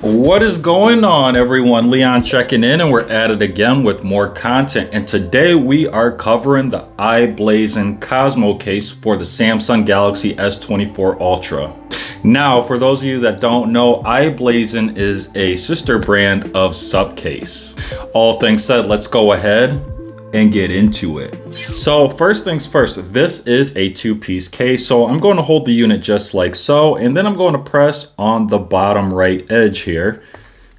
What is going on, everyone? Leon checking in, and we're at it again with more content. And today we are covering the iBlason Cosmo case for the Samsung Galaxy S24 Ultra. Now, for those of you that don't know, iBlason is a sister brand of Supcase. All things said, let's go ahead and get into it. So first things first, this is a two-piece case. So I'm going to hold the unit just like so, and then I'm going to press on the bottom right edge here.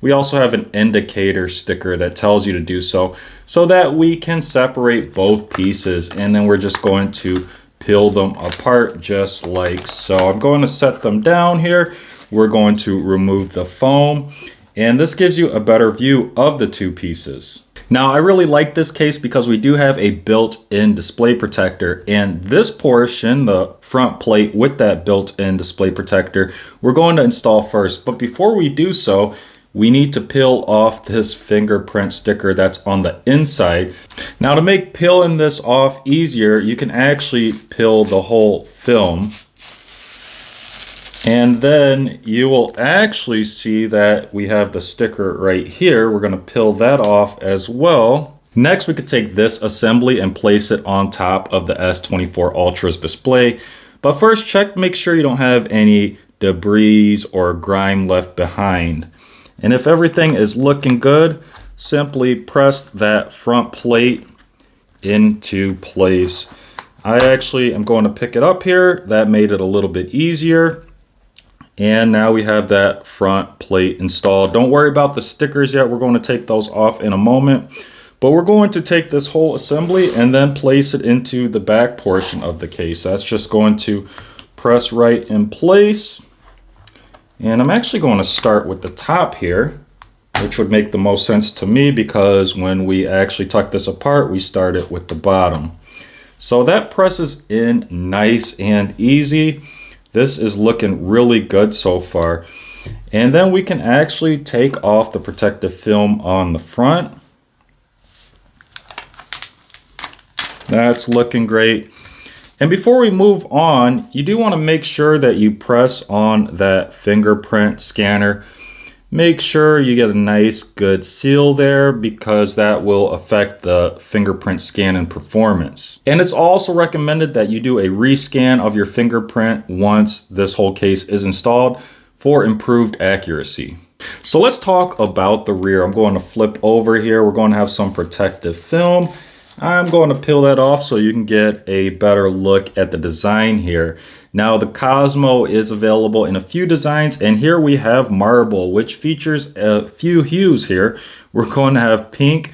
We also have an indicator sticker that tells you to do so that we can separate both pieces, and then we're just going to peel them apart just like so. I'm going to set them down here. We're going to remove the foam, and this gives you a better view of the two pieces. Now, I really like this case because we do have a built-in display protector, and this portion, the front plate with that built-in display protector, we're going to install first. But before we do so, we need to peel off this fingerprint sticker that's on the inside. Now, to make peeling this off easier, you can actually peel the whole film. And then you will actually see that we have the sticker right here. We're going to peel that off as well. Next, we could take this assembly and place it on top of the S24 Ultra's display. But first, make sure you don't have any debris or grime left behind. And if everything is looking good, simply press that front plate into place. I actually am going to pick it up here. That made it a little bit easier. And now we have that front plate installed. Don't worry about the stickers yet. We're going to take those off in a moment. But we're going to take this whole assembly and then place it into the back portion of the case. That's just going to press right in place. And I'm actually going to start with the top here, which would make the most sense to me because when we actually tuck this apart, we start it with the bottom. So that presses in nice and easy. This is looking really good so far. And then we can actually take off the protective film on the front. That's looking great. And before we move on, you do want to make sure that you press on that fingerprint scanner. Make sure you get a nice good seal there because that will affect the fingerprint scan and performance. And it's also recommended that you do a rescan of your fingerprint once this whole case is installed for improved accuracy. So let's talk about the rear. I'm going to flip over here. We're going to have some protective film. I'm going to peel that off so you can get a better look at the design here. Now, the Cosmo is available in a few designs, and here we have marble, which features a few hues here. We're going to have pink,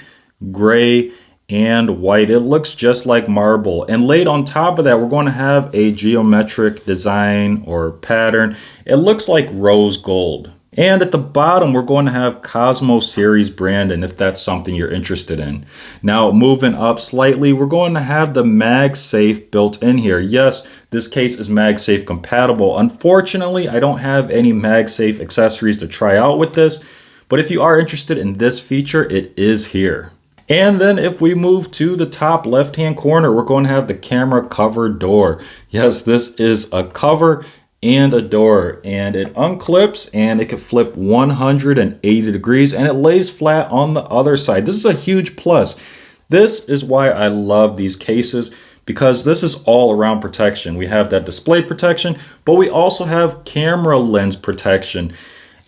gray, and white. It looks just like marble. And laid on top of that, we're going to have a geometric design or pattern. It looks like rose gold. And at the bottom, we're going to have Cosmo Series branding if that's something you're interested in. Now, moving up slightly, we're going to have the Magsafe built in here. Yes, this case is Magsafe compatible. Unfortunately, I don't have any Magsafe accessories to try out with this, but if you are interested in this feature, it is here. And then if we move to the top left-hand corner, we're going to have the camera cover door. Yes, this is a cover and a door, and it unclips and it can flip 180 degrees and it lays flat on the other side. This is a huge plus. This is why I love these cases, because this is all around protection. We have that display protection, but we also have camera lens protection.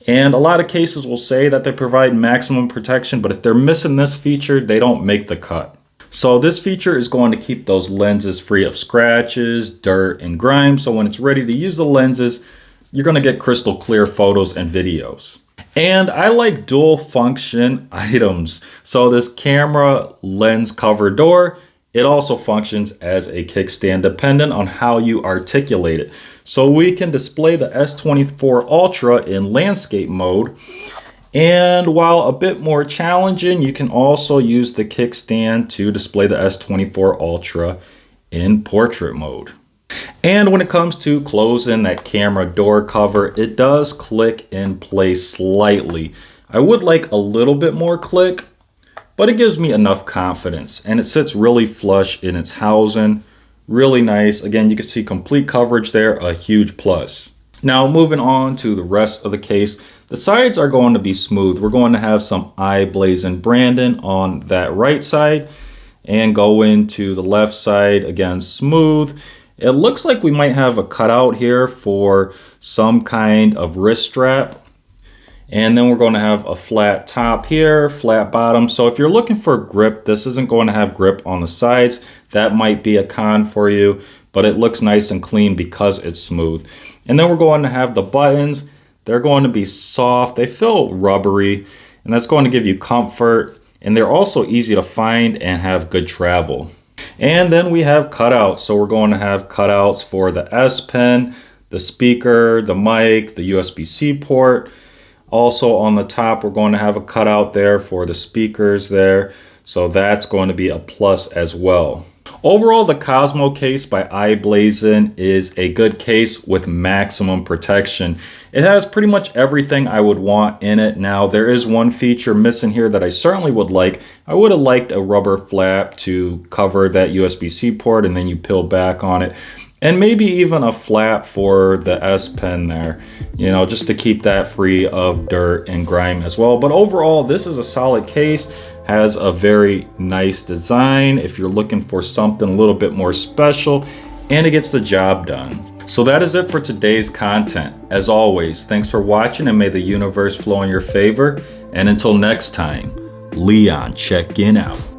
And a lot of cases will say that they provide maximum protection, but if they're missing this feature, they don't make the cut. So this feature is going to keep those lenses free of scratches, dirt, and grime. So when it's ready to use the lenses, you're going to get crystal clear photos and videos. And I like dual function items. So this camera lens cover door, it also functions as a kickstand dependent on how you articulate it. So we can display the S24 Ultra in landscape mode. And while a bit more challenging, you can also use the kickstand to display the S24 Ultra in portrait mode. And when it comes to closing that camera door cover, it does click in place slightly. I would like a little bit more click, but it gives me enough confidence, and it sits really flush in its housing. Really nice. Again, you can see complete coverage there, a huge plus. Now moving on to the rest of the case, the sides are going to be smooth. We're going to have some iBlason branding on that right side and go into the left side, again, smooth. It looks like we might have a cutout here for some kind of wrist strap. And then we're going to have a flat top here, flat bottom. So if you're looking for grip, this isn't going to have grip on the sides. That might be a con for you, but it looks nice and clean because it's smooth. And then we're going to have the buttons. They're going to be soft. They feel rubbery, and that's going to give you comfort. And they're also easy to find and have good travel. And then we have cutouts. So we're going to have cutouts for the S Pen, the speaker, the mic, the USB-C port. Also on the top, we're going to have a cutout there for the speakers there. So that's going to be a plus as well. Overall, the Cosmo case by iBlason is a good case with maximum protection. It has pretty much everything I would want in it. Now, there is one feature missing here that I certainly would like. I would have liked a rubber flap to cover that USB-C port, and then you peel back on it. And maybe even a flap for the S Pen there, you know, just to keep that free of dirt and grime as well. But overall, this is a solid case, has a very nice design if you're looking for something a little bit more special, and it gets the job done. So that is it for today's content. As always, thanks for watching, and may the universe flow in your favor. And until next time, Leon checkin out.